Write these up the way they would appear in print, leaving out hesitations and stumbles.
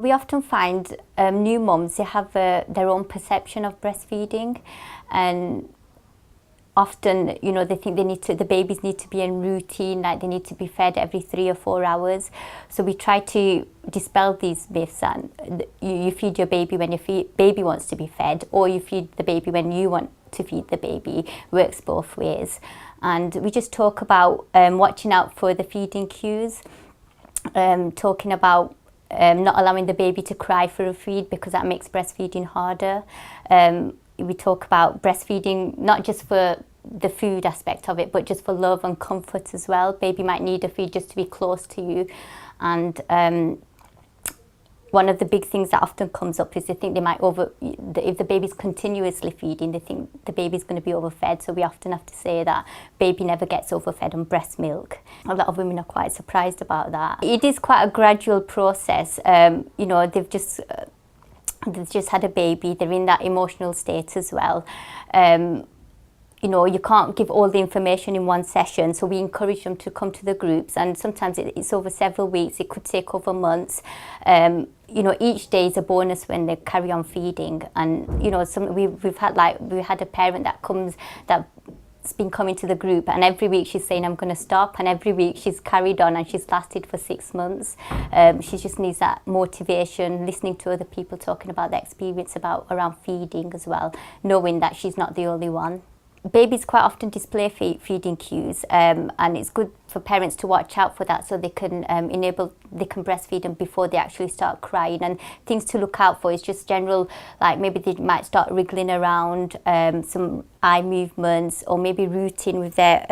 we often find new mums, they have their own perception of breastfeeding, and often, you know, they think the babies need to be in routine, like they need to be fed every 3 or 4 hours. So we try to dispel these myths, and you feed your baby when your baby wants to be fed, or you feed the baby when you want to feed the baby. Works both ways. And we just talk about watching out for the feeding cues, talking about not allowing the baby to cry for a feed, because that makes breastfeeding harder. We talk about breastfeeding not just for the food aspect of it, but just for love and comfort as well. Baby might need a feed just to be close to you. And one of the big things that often comes up is they think they might if the baby's continuously feeding, they think the baby's going to be overfed. So we often have to say that baby never gets overfed on breast milk. A lot of women are quite surprised about that. It is quite a gradual process. You know, they've just had a baby, they're in that emotional state as well. You know, you can't give all the information in one session, so we encourage them to come to the groups, and sometimes it's over several weeks, it could take over months. You know, each day is a bonus when they carry on feeding. And you know, we've had a parent that's been coming to the group, and every week she's saying I'm going to stop, and every week she's carried on, and she's lasted for 6 months. She just needs that motivation, listening to other people talking about their experience around feeding as well, knowing that she's not the only one. Babies quite often display feeding cues, and it's good for parents to watch out for that, so they can breastfeed them before they actually start crying. And things to look out for is just general, like maybe they might start wriggling around, some eye movements, or maybe rooting with their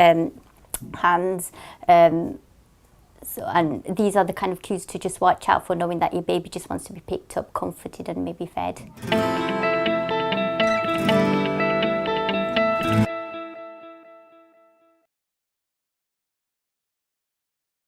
hands. And these are the kind of cues to just watch out for, knowing that your baby just wants to be picked up, comforted, and maybe fed.